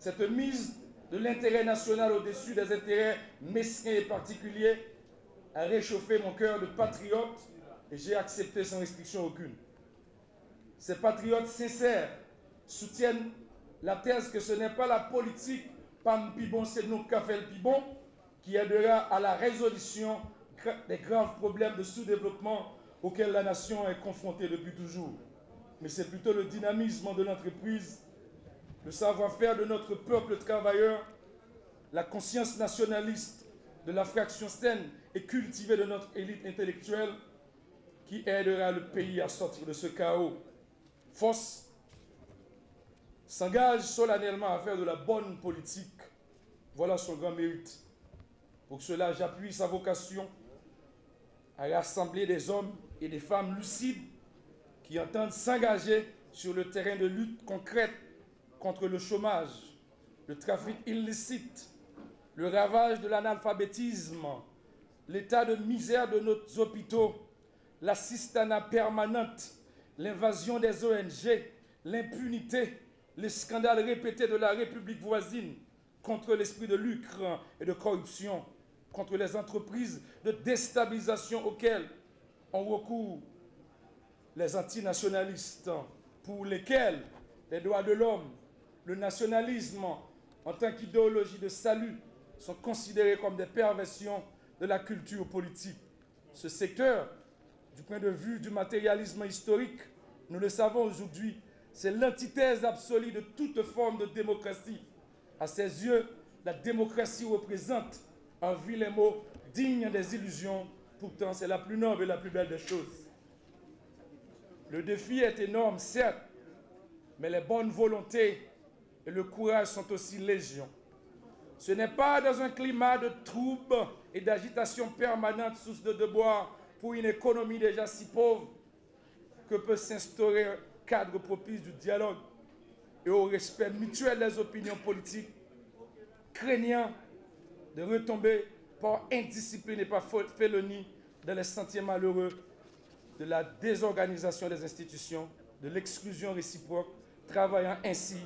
Cette mise de l'intérêt national au-dessus des intérêts mesquins et particuliers a réchauffé mon cœur de patriote et j'ai accepté sans restriction aucune. Ces patriotes sincères soutiennent la thèse que ce n'est pas la politique, pas pibon, c'est nous qui fait le pibon, qui aidera à la résolution des graves problèmes de sous-développement auxquels la nation est confrontée depuis toujours. Mais c'est plutôt le dynamisme de l'entreprise, le savoir-faire de notre peuple travailleur, la conscience nationaliste de la fraction saine et cultivée de notre élite intellectuelle qui aidera le pays à sortir de ce chaos. Force s'engage solennellement à faire de la bonne politique. Voilà son grand mérite. Pour cela, j'appuie sa vocation à rassembler des hommes et des femmes lucides qui entendent s'engager sur le terrain de lutte concrète contre le chômage, le trafic illicite, le ravage de l'analphabétisme, l'état de misère de nos hôpitaux, l'assistanat permanente, l'invasion des ONG, l'impunité, les scandales répétés de la République voisine contre l'esprit de lucre et de corruption, contre les entreprises de déstabilisation auxquelles ont recours les antinationalistes, pour lesquels les droits de l'homme, le nationalisme en tant qu'idéologie de salut sont considérés comme des perversions de la culture politique. Ce secteur, du point de vue du matérialisme historique, nous le savons aujourd'hui, c'est l'antithèse absolue de toute forme de démocratie. À ses yeux, la démocratie représente un vilain mot digne des illusions. Pourtant, c'est la plus noble et la plus belle des choses. Le défi est énorme, certes, mais les bonnes volontés et le courage sont aussi légion. Ce n'est pas dans un climat de troubles et d'agitation permanente, source de devoir pour une économie déjà si pauvre, que peut s'instaurer un cadre propice du dialogue et au respect mutuel des opinions politiques, craignant de retomber par indiscipline et par félonie dans les sentiers malheureux de la désorganisation des institutions, de l'exclusion réciproque, travaillant ainsi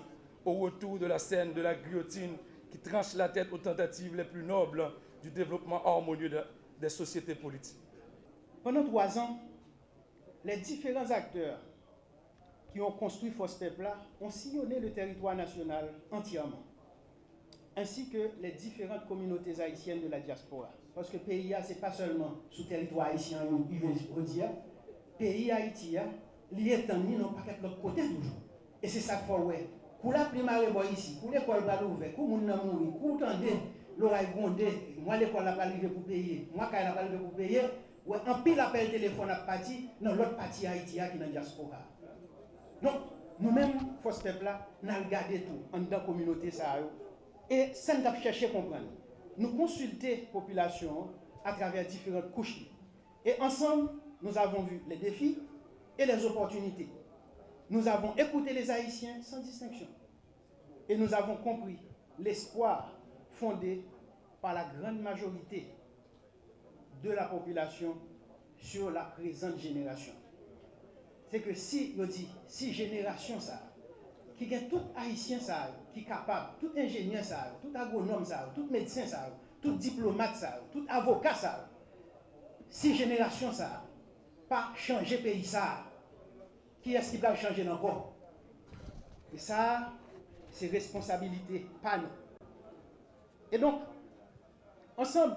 au retour de la scène de la guillotine qui tranche la tête aux tentatives les plus nobles du développement harmonieux des sociétés politiques. Pendant 3 ans, les différents acteurs qui ont construit FOSTEP-là ont sillonné le territoire national entièrement, ainsi que les différentes communautés haïtiennes de la diaspora. Parce que le pays, ce n'est pas seulement sous territoire haïtien, il veut dire, pays Haïti, il est en non pas de l'autre côté toujours. Et c'est ça qu'il faut voir. Pour la primaire ici, pour l'école va l'ouvrir, pour les gens mourir, pour tendre, l'oreille gronder, moi l'école n'a pas arrivé pour payer, moi quand n'a pas arrivé pour payer, ouais, en pile appel téléphone à parti, dans l'autre partie Haïti qui est dans la diaspora. Donc, nous-mêmes, FOSTEP là, nous avons regardé tout en dans la communauté. Et ça nous a cherché à comprendre. Nous consultons la population à travers différentes couches. Et ensemble, nous avons vu les défis et les opportunités. Nous avons écouté les Haïtiens sans distinction. Et nous avons compris l'espoir fondé par la grande majorité de la population sur la présente génération. C'est que si, je dis, si génération ça, qui est tout haïtien ça, qui est capable, tout ingénieur ça, tout agronome ça, tout médecin ça, tout diplomate ça, tout avocat ça, si génération ça, pas changer pays ça, qui est-ce qui va changer encore? Et ça, c'est responsabilité, pas nous. Et donc, ensemble,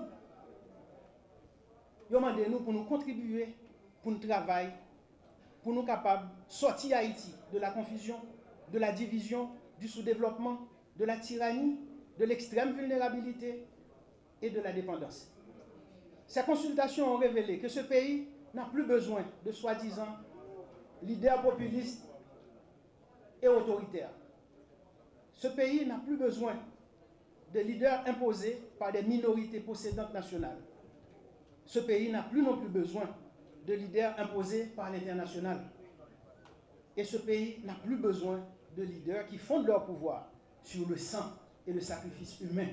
demandez-nous pour nous contribuer, pour nous travailler, pour nous capables de sortir Haïti de la confusion, de la division, du sous-développement, de la tyrannie, de l'extrême vulnérabilité et de la dépendance. Ces consultations ont révélé que ce pays n'a plus besoin de soi-disant leaders populistes et autoritaires. Ce pays n'a plus besoin de leaders imposés par des minorités possédantes nationales. Ce pays n'a plus non plus besoin de leaders imposés par l'international. Et ce pays n'a plus besoin de leaders qui fondent leur pouvoir sur le sang et le sacrifice humain.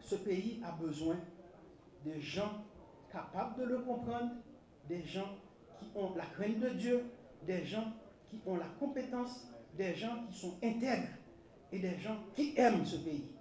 Ce pays a besoin de gens capables de le comprendre, des gens qui ont la crainte de Dieu, des gens qui ont la compétence, des gens qui sont intègres et des gens qui aiment ce pays.